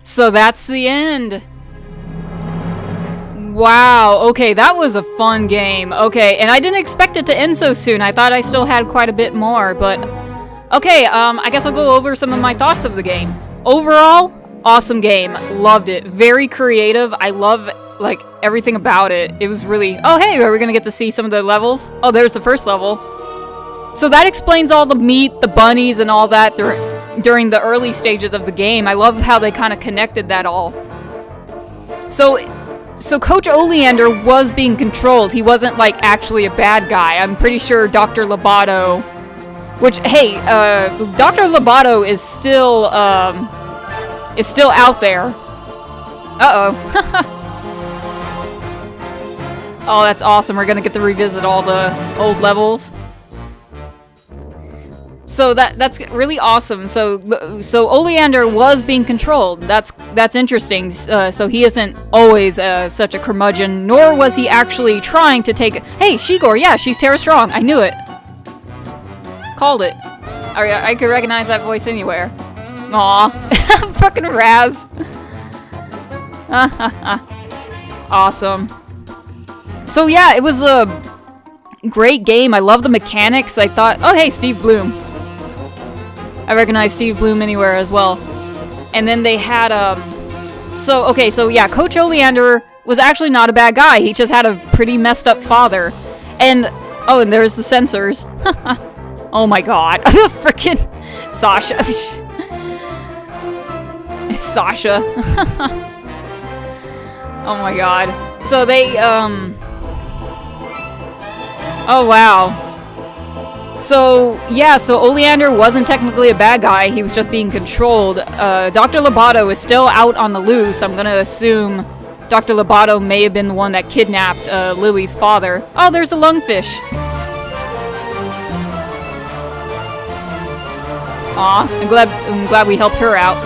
So that's the end. Wow, okay, that was a fun game. Okay, and I didn't expect it to end so soon. I thought I still had quite a bit more, but... Okay, I guess I'll go over some of my thoughts of the game. Overall, awesome game. Loved it. Very creative. I love, like, everything about it. It was really... Oh, hey, are we gonna get to see some of the levels? Oh, there's the first level. So that explains all the meat, the bunnies, and all that during the early stages of the game. I love how they kind of connected that all. So Coach Oleander was being controlled. He wasn't, like, actually a bad guy. I'm pretty sure Dr. Lobato... Which, hey, Dr. Lobato is still out there. Uh-oh. Oh, that's awesome. We're gonna get to revisit all the old levels. So that's really awesome. So Oleander was being controlled. That's interesting. So he isn't always such a curmudgeon, nor was he actually trying to take... Hey, Shigor, yeah, she's Terra Strong. I knew it. Called it. I could recognize that voice anywhere. Aw. Fucking Raz. Awesome. So yeah, it was a great game. I love the mechanics. I thought... Oh, hey, Steve Bloom. I recognize Steve Bloom anywhere as well. And then they had, So yeah, Coach Oleander was actually not a bad guy. He just had a pretty messed up father. And, oh, and there's the sensors. Oh my god. Frickin' Sasha. Sasha. Oh my god. So they, Oh wow. So, yeah, so Oleander wasn't technically a bad guy, he was just being controlled. Dr. Lobato is still out on the loose. I'm gonna assume Dr. Lobato may have been the one that kidnapped Lily's father. Oh, there's a lungfish. Aw, I'm glad we helped her out.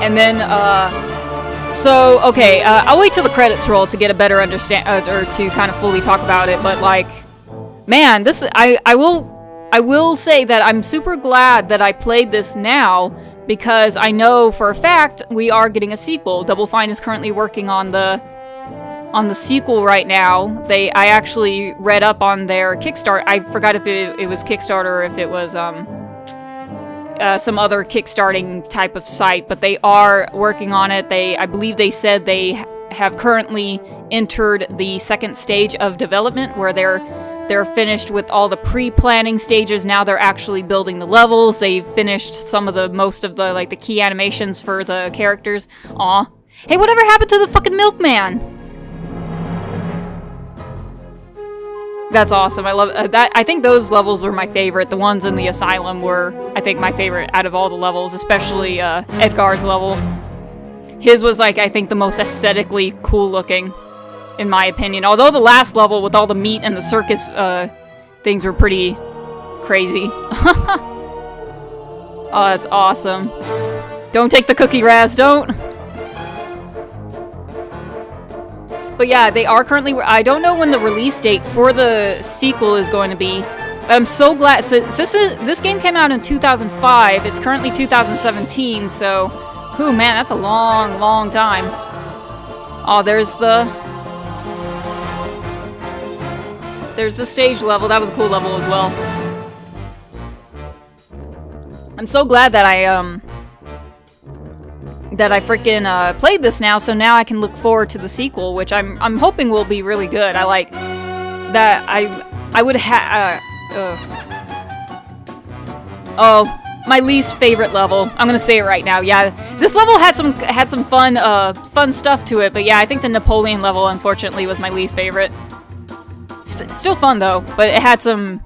And then, so, okay, I'll wait till the credits roll to get a better or to kind of fully talk about it, but like... Man, this I will say that I'm super glad that I played this now because I know for a fact we are getting a sequel. Double Fine is currently working on the sequel right now. I actually read up on their Kickstarter. I forgot if it was Kickstarter or if it was some other kickstarting type of site, but they are working on it. I believe they said they have currently entered the second stage of development where they're finished with all the pre-planning stages. Now they're actually building the levels. They've finished most of the like the key animations for the characters. Aw. Hey, whatever happened to the fucking milkman? That's awesome. I love that. I think those levels were my favorite. The ones in the asylum were, I think, my favorite out of all the levels, especially Edgar's level. His was like, I think, the most aesthetically cool looking, in my opinion. Although the last level with all the meat and the circus things were pretty crazy. Oh, that's awesome. Don't take the cookie, Raz, don't! But yeah, they are currently... I don't know when the release date for the sequel is going to be. But I'm so glad... So, this game came out in 2005. It's currently 2017, so... Whew, man, that's a long, long time. Oh, there's the stage level. That was a cool level as well. I'm so glad that I freaking played this now, so now I can look forward to the sequel, which I'm hoping will be really good. I like that. I would have. Oh, my least favorite level. I'm gonna say it right now. Yeah, this level had some fun stuff to it, but yeah, I think the Napoleon level, unfortunately, was my least favorite. Still fun though, but it had some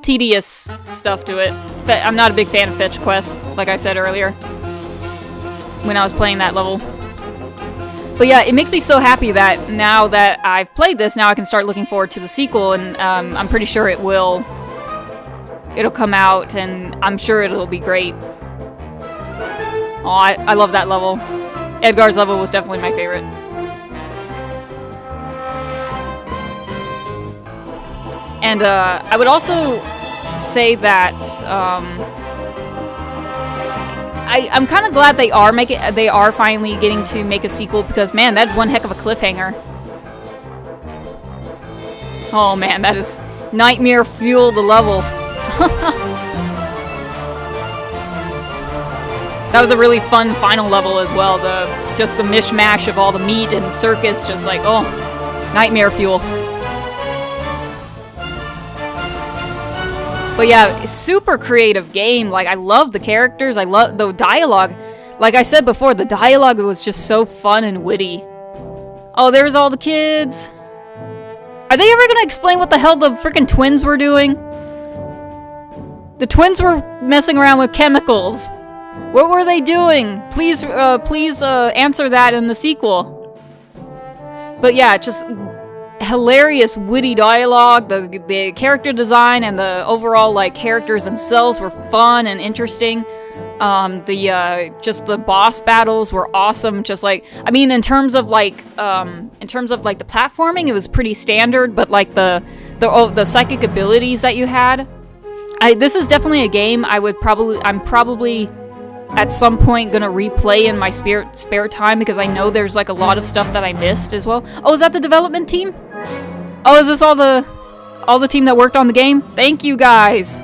tedious stuff to it. I'm not a big fan of fetch quests, like I said earlier, when I was playing that level. But yeah, it makes me so happy that now that I've played this, now I can start looking forward to the sequel, and I'm pretty sure it'll come out, and I'm sure it'll be great. Oh, I love that level. Edgar's level was definitely my favorite. And I would also say that I'm kind of glad they are finally getting to make a sequel, because man, that is one heck of a cliffhanger. Oh man, that is nightmare fuel the level. That was a really fun final level as well. Just the mishmash of all the meat and circus, just like, oh, nightmare fuel. But yeah, super creative game. Like, I love the characters. I love the dialogue. Like I said before, the dialogue was just so fun and witty. Oh, there's all the kids. Are they ever gonna explain what the hell the freaking twins were doing? The twins were messing around with chemicals. What were they doing? Please answer that in the sequel. But yeah, just hilarious, witty dialogue. The character design and the overall like characters themselves were fun and interesting. Just the boss battles were awesome. Just like, I mean, in terms of like the platforming, it was pretty standard. But like the psychic abilities that you had, this is definitely a game I'm probably at some point gonna replay in my spare time, because I know there's like a lot of stuff that I missed as well. Oh, is that the development team? Oh, is this all the team that worked on the game? Thank you guys.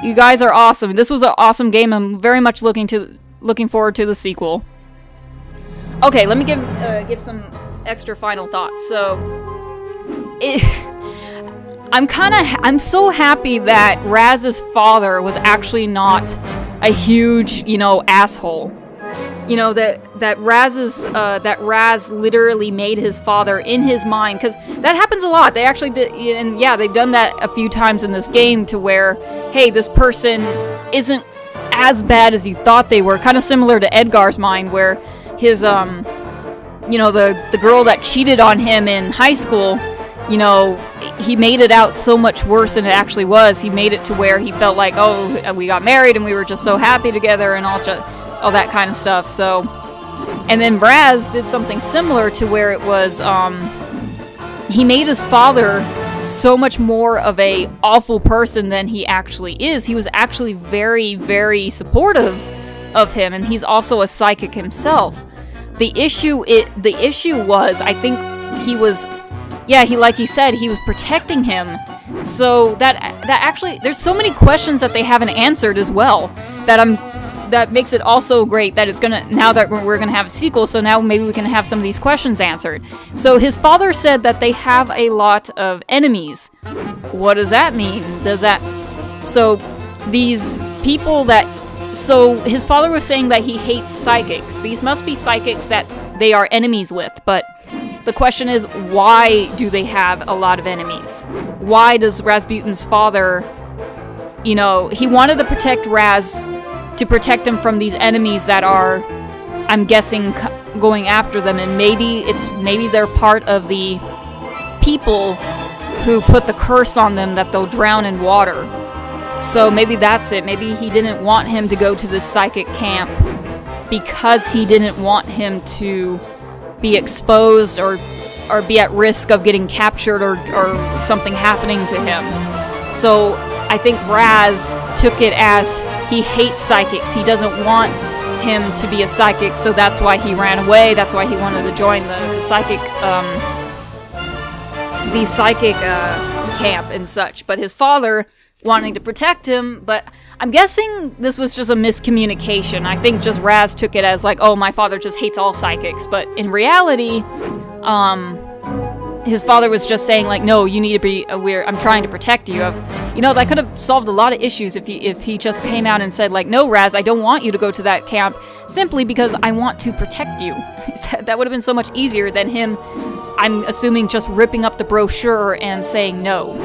You guys are awesome. This was an awesome game. I'm very much looking forward to the sequel. Okay, let me give some extra final thoughts. So, I'm so happy that Raz's father was actually not a huge, asshole. That Raz literally made his father in his mind, because that happens a lot. They actually did, and yeah, they've done that a few times in this game, to where, hey, this person isn't as bad as you thought they were. Kind of similar to Edgar's mind, where his the girl that cheated on him in high school, he made it out so much worse than it actually was. He made it to where he felt like, oh, we got married and we were just so happy together and all that kind of stuff. So, and then Raz did something similar, to where it was, he made his father so much more of a awful person than he actually is. He was actually very, very supportive of him, and he's also a psychic himself. The issue was, I think he was, like he said, he was protecting him. So that actually, there's so many questions that they haven't answered as well, that makes it also great that it's gonna, now that we're gonna have a sequel, so now maybe we can have some of these questions answered. So his father said that they have a lot of enemies. What does that mean? So his father was saying that he hates psychics. These must be psychics that they are enemies with, but the question is, why do they have a lot of enemies? Why does Rasputin's father, he wanted to protect Raz, to protect him from these enemies that are, I'm guessing, going after them, and maybe they're part of the people who put the curse on them that they'll drown in water. So maybe that's it. Maybe he didn't want him to go to this psychic camp because he didn't want him to be exposed or be at risk of getting captured or something happening to him. So I think Raz took it as he hates psychics. He doesn't want him to be a psychic, so that's why he ran away. That's why he wanted to join the psychic camp and such. But his father wanting to protect him, but I'm guessing this was just a miscommunication. I think just Raz took it as like, oh, my father just hates all psychics. But in reality, his father was just saying like, no, you need to be aware. I'm trying to protect you. That could have solved a lot of issues if he just came out and said like, no, Raz, I don't want you to go to that camp simply because I want to protect you. That would have been so much easier than him, I'm assuming, just ripping up the brochure and saying no.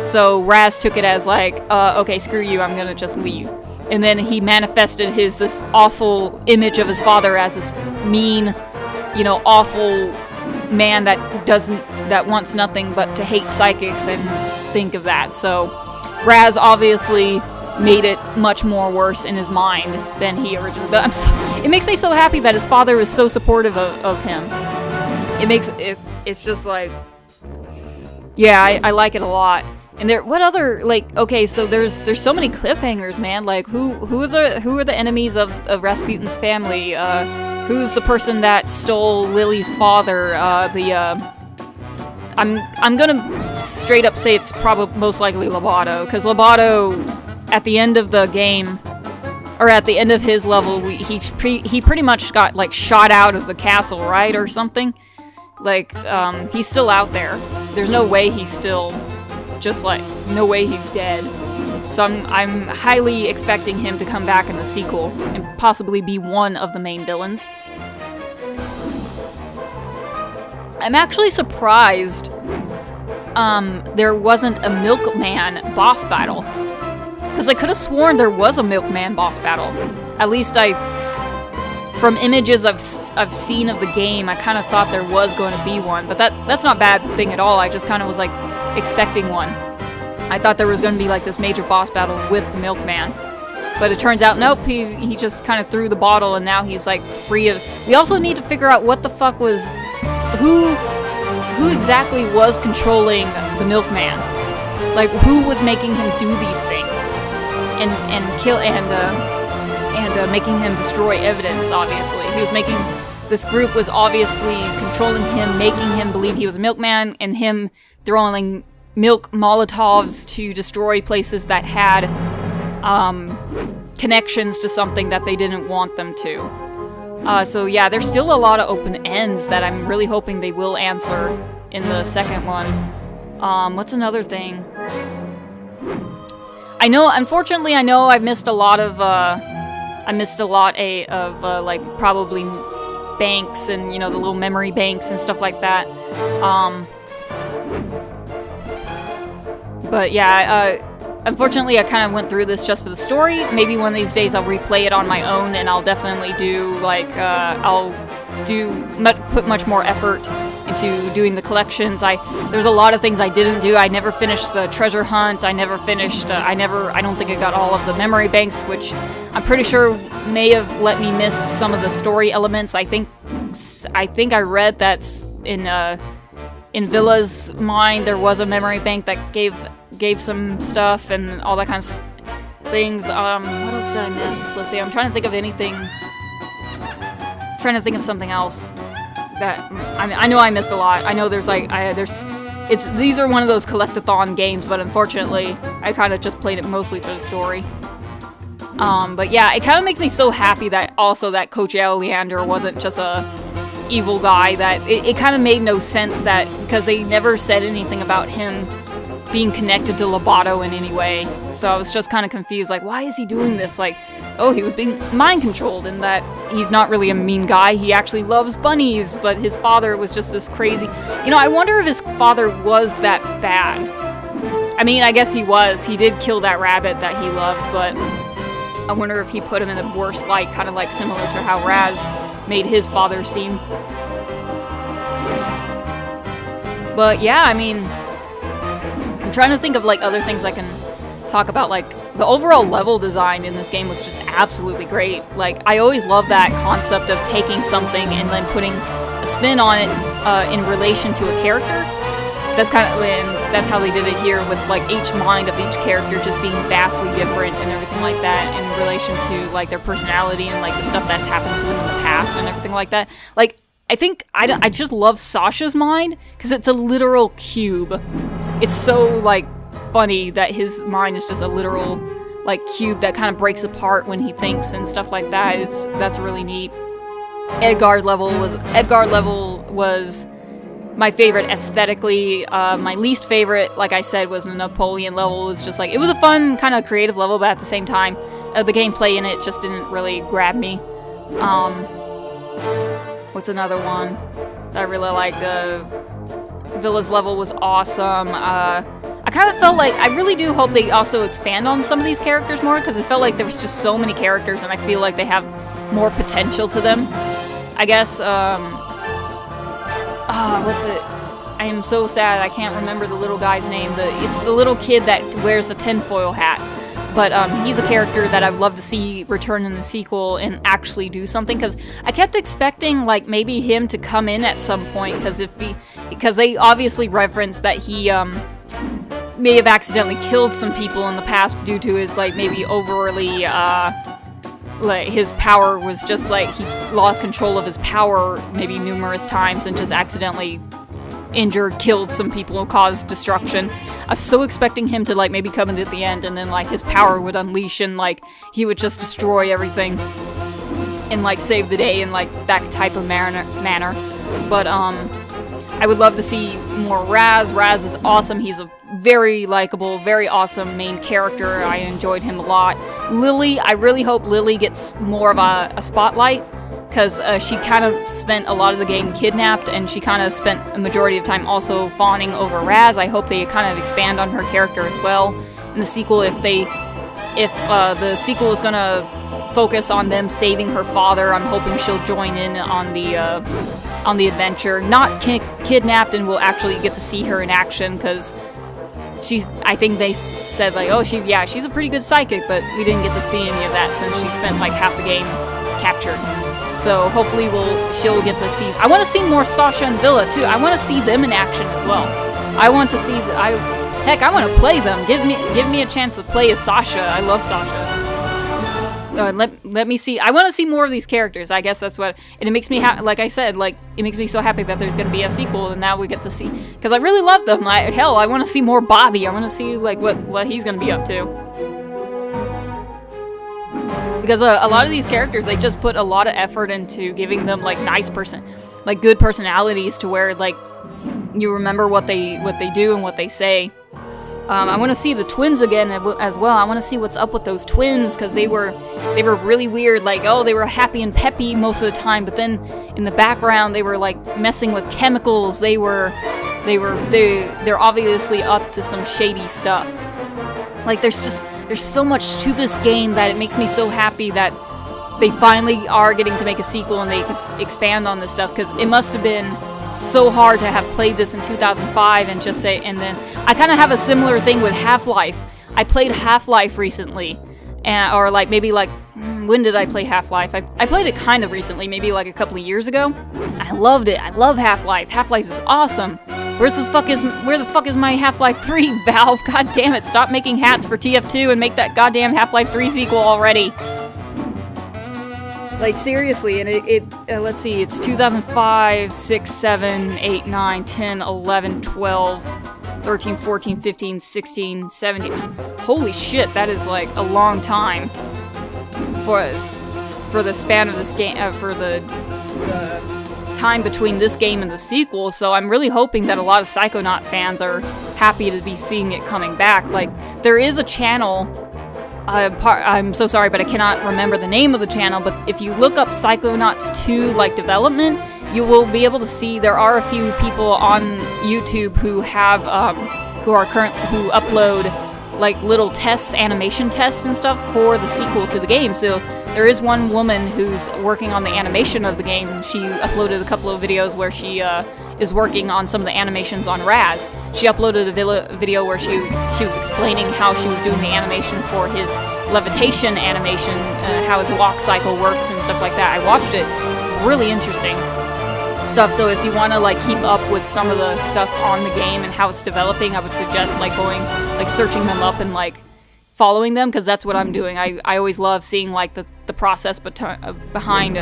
So Raz took it as like, okay, screw you, I'm gonna just leave. And then he manifested this awful image of his father as this mean, awful man that wants nothing but to hate psychics and think of that. So Raz obviously made it much more worse in his mind than he originally. But it makes me so happy that his father was so supportive of him. It's just like, yeah, I like it a lot. And what other, like, okay, so there's so many cliffhangers, man. Like, who are the enemies of Rasputin's family? Who's the person that stole Lily's father? I'm gonna straight up say it's probably most likely Lobato, because Lobato, at the end of the game, or at the end of his level, he pretty much got, like, shot out of the castle, right, or something. Like, he's still out there. There's no way he's still, just like, no way he's dead. So I'm highly expecting him to come back in the sequel and possibly be one of the main villains. I'm actually surprised there wasn't a Milkman boss battle. Because I could have sworn there was a Milkman boss battle. At least from images I've seen of the game, I kind of thought there was going to be one. But that's not a bad thing at all. I just kind of was like expecting one. I thought there was going to be like this major boss battle with the Milkman. But it turns out, nope, he just kind of threw the bottle and now he's like free of... We also need to figure out what the fuck was... Who exactly was controlling the Milkman? Like, who was making him do these things? And kill and making him destroy evidence, obviously. This group was obviously controlling him, making him believe he was a milkman, and him throwing milk Molotovs to destroy places that had connections to something that they didn't want them to. So yeah, there's still a lot of open ends that I'm really hoping they will answer in the second one. What's another thing? Unfortunately, I know I've missed a lot of, like, probably banks and, you know, the little memory banks and stuff like that. But yeah, unfortunately, I kind of went through this just for the story. Maybe one of these days I'll replay it on my own, and I'll definitely do, like, put much more effort into doing the collections. There's a lot of things I didn't do. I never finished the treasure hunt. I never finished, I don't think I got all of the memory banks, which I'm pretty sure may have let me miss some of the story elements. I think I read that in Villa's mind there was a memory bank that gave some stuff and all that kind of things. What else did I miss? Let's see, I'm trying to think of anything. Trying to think of something else that I know I missed a lot. I know there's like these are one of those collectathon games, but unfortunately I kind of just played it mostly for the story. But yeah, it kind of makes me so happy that also that Coach Leander wasn't just a evil guy. That it kind of made no sense that because they never said anything about him being connected to Lobato in any way. So I was just kind of confused, like, why is he doing this? Like, oh, he was being mind controlled, and that he's not really a mean guy. He actually loves bunnies, but his father was just this crazy. You know, I wonder if his father was that bad. I mean, I guess he was. He did kill that rabbit that he loved, but I wonder if he put him in the worst light, kind of like similar to how Raz made his father seem. But yeah, I mean, I'm trying to think of like other things I can talk about. Like, the overall level design in this game was just absolutely great. Like, I always love that concept of taking something and then putting a spin on it in relation to a character. That's kind of, and that's how they did it here with like each mind of each character just being vastly different and everything like that in relation to like their personality and like the stuff that's happened to them in the past and everything like that. Like, I just love Sasha's mind because it's a literal cube. It's so like funny that his mind is just a literal like cube that kind of breaks apart when he thinks and stuff like that. That's really neat. Edgar level was my favorite aesthetically. My least favorite, like I said, was the Napoleon level. It was just like, it was a fun kind of creative level, but at the same time, the gameplay in it just didn't really grab me. What's another one that I really liked? Villa's level was awesome. I kind of felt like, I really do hope they also expand on some of these characters more, because it felt like there was just so many characters, and I feel like they have more potential to them. I guess, what's it? I am so sad I can't remember the little guy's name. It's the little kid that wears the tinfoil hat. But he's a character that I'd love to see return in the sequel and actually do something, because I kept expecting like maybe him to come in at some point, because they obviously referenced that he may have accidentally killed some people in the past due to his, like, maybe overly, like, his power was just, like, he lost control of his power maybe numerous times and just accidentally injured, killed some people, caused destruction. I was so expecting him to, like, maybe come in at the end and then, like, his power would unleash and, like, he would just destroy everything and, like, save the day in, like, that type of manner. But, I would love to see more Raz. Raz is awesome. He's a very likable, very awesome main character. I enjoyed him a lot. Lily, I really hope Lily gets more of a spotlight, because she kind of spent a lot of the game kidnapped, and she kind of spent a majority of time also fawning over Raz. I hope they kind of expand on her character as well in the sequel. If the sequel is gonna focus on them saving her father, I'm hoping she'll join in on the adventure. Not kidnapped, and we'll actually get to see her in action, because I think they said, like, oh, she's a pretty good psychic, but we didn't get to see any of that since she spent, like, half the game captured. So hopefully she'll get to see. I want to see more Sasha and Villa too. I want to see them in action as well. I want to see. Heck, I want to play them. Give me a chance to play as Sasha. I love Sasha. Let me see. I want to see more of these characters. I guess that's what. And it makes me like I said, like, it makes me so happy that there's going to be a sequel, and now we get to see, because I really love them. Hell, I want to see more Bobby. I want to see, like, what he's going to be up to. Because a lot of these characters, they just put a lot of effort into giving them, like, good personalities to where, like, you remember what they do and what they say. I want to see the twins again as well. I want to see what's up with those twins, because they were really weird. Like, oh, they were happy and peppy most of the time, but then in the background they were, like, messing with chemicals. They're obviously up to some shady stuff. Like, there's so much to this game that it makes me so happy that they finally are getting to make a sequel and they can expand on this stuff, because it must have been so hard to have played this in 2005 and just say, and then I kind of have a similar thing with Half-Life. I played Half-Life recently, or like maybe like, when did I play Half-Life? I played it kind of recently, maybe like a couple of years ago. I loved it. I love Half-Life. Half-Life is awesome. Where the fuck is my Half-Life 3, Valve? God damn it, stop making hats for TF2 and make that goddamn Half-Life 3 sequel already. Like, seriously, and let's see, it's 2005, 6, 7, 8, 9, 10, 11, 12, 13, 14, 15, 16, 17. Holy shit, that is, like, a long time for the span of this game, for the time between this game and the sequel, so I'm really hoping that a lot of Psychonaut fans are happy to be seeing it coming back. Like, there is a channel, I'm so sorry, but I cannot remember the name of the channel, but if you look up Psychonauts 2, like, development, you will be able to see there are a few people on YouTube who have, who upload, like, little tests, animation tests and stuff for the sequel to the game. So there is one woman who's working on the animation of the game. She uploaded a couple of videos where she is working on some of the animations on Raz. She uploaded a video where she was explaining how she was doing the animation for his levitation animation, how his walk cycle works and stuff like that. I watched it. It's really interesting stuff. So if you want to, like, keep up with some of the stuff on the game and how it's developing, I would suggest, like, going, like, searching them up and, like, following them, because that's what I'm doing. I always love seeing, like, the process behind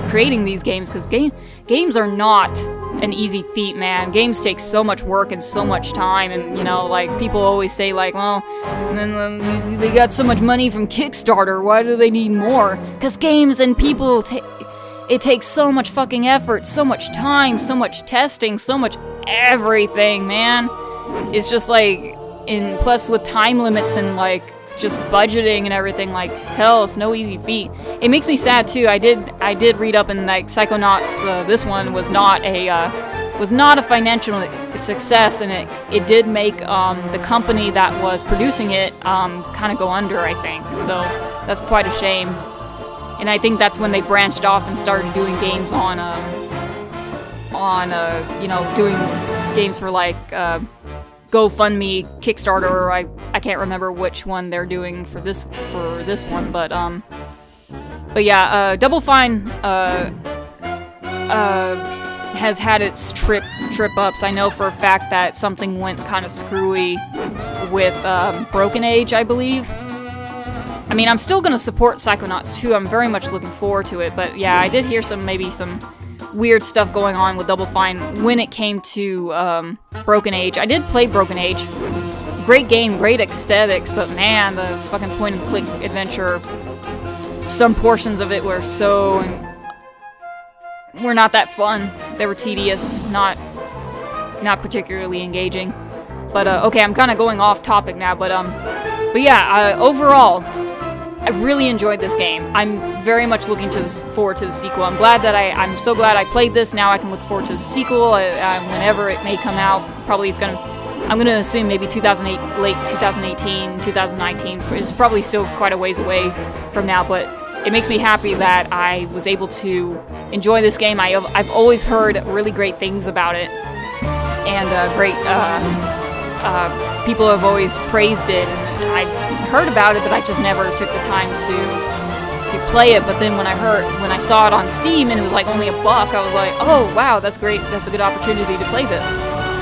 creating these games, because games are not an easy feat, man. Games take so much work and so much time, and, you know, like, people always say, like, well, they got so much money from Kickstarter, why do they need more? Because games and people it takes so much fucking effort, so much time, so much testing, so much everything, man. It's just like, plus with time limits and, like, just budgeting and everything, like, hell, it's no easy feat. It makes me sad too. I did read up in, like, Psychonauts. This one was not a financial success, and it did make the company that was producing it kind of go under, I think. So that's quite a shame. And I think that's when they branched off and started doing games on you know, doing games for, like, GoFundMe, Kickstarter, or I can't remember which one they're doing for this one, but yeah, Double Fine has had its trip-ups. I know for a fact that something went kind of screwy with Broken Age, I believe. I mean, I'm still going to support Psychonauts 2. I'm very much looking forward to it. But yeah, I did hear maybe some weird stuff going on with Double Fine when it came to Broken Age. I did play Broken Age. Great game, great aesthetics, but man, the fucking point-and-click adventure, some portions of it were not that fun. They were tedious, not particularly engaging. But okay, I'm kind of going off topic now. But yeah, overall, I really enjoyed this game. I'm very much looking forward to the sequel. I'm so glad I played this. Now I can look forward to the sequel whenever it may come out. Probably I'm gonna assume maybe 2008, late 2018, 2019. It's probably still quite a ways away from now, but it makes me happy that I was able to enjoy this game. I've always heard really great things about it, and people have always praised it, and I heard about it, but I just never took the time to play it. But then when I saw it on Steam and it was like only $1, I was like, oh wow, that's great. That's a good opportunity to play this.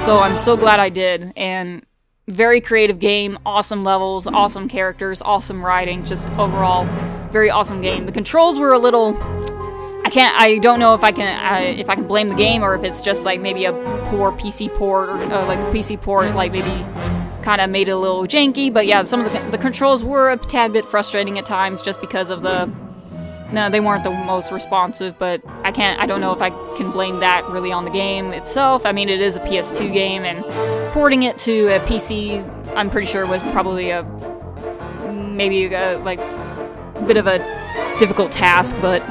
So I'm so glad I did. And very creative game, awesome levels, awesome characters, awesome writing, just overall very awesome game. The controls were a little, I don't know if I can blame the game or if it's just like maybe a poor PC port or like the PC port like maybe kind of made it a little janky. But yeah, some of the controls were a tad bit frustrating at times just because of they weren't the most responsive, but I don't know if I can blame that really on the game itself. I mean, it is a PS2 game, and porting it to a PC, I'm pretty sure was probably maybe like a bit of a difficult task, but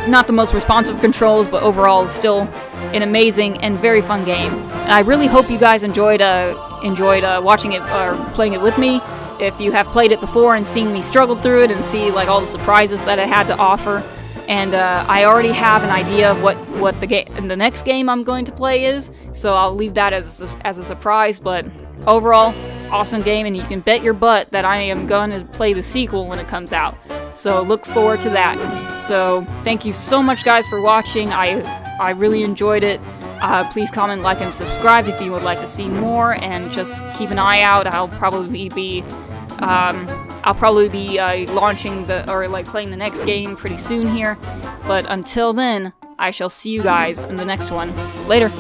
not the most responsive controls, but overall still an amazing and very fun game. And I really hope you guys enjoyed watching it or playing it with me. If you have played it before and seen me struggle through it and see like all the surprises that it had to offer, and I already have an idea of what the next game I'm going to play is, so I'll leave that as a surprise. But overall, awesome game, and you can bet your butt that I am going to play the sequel when it comes out. So look forward to that. So thank you so much, guys, for watching. I really enjoyed it. Please comment, like, and subscribe if you would like to see more, and just keep an eye out. I'll probably be launching playing the next game pretty soon here. But until then, I shall see you guys in the next one. Later.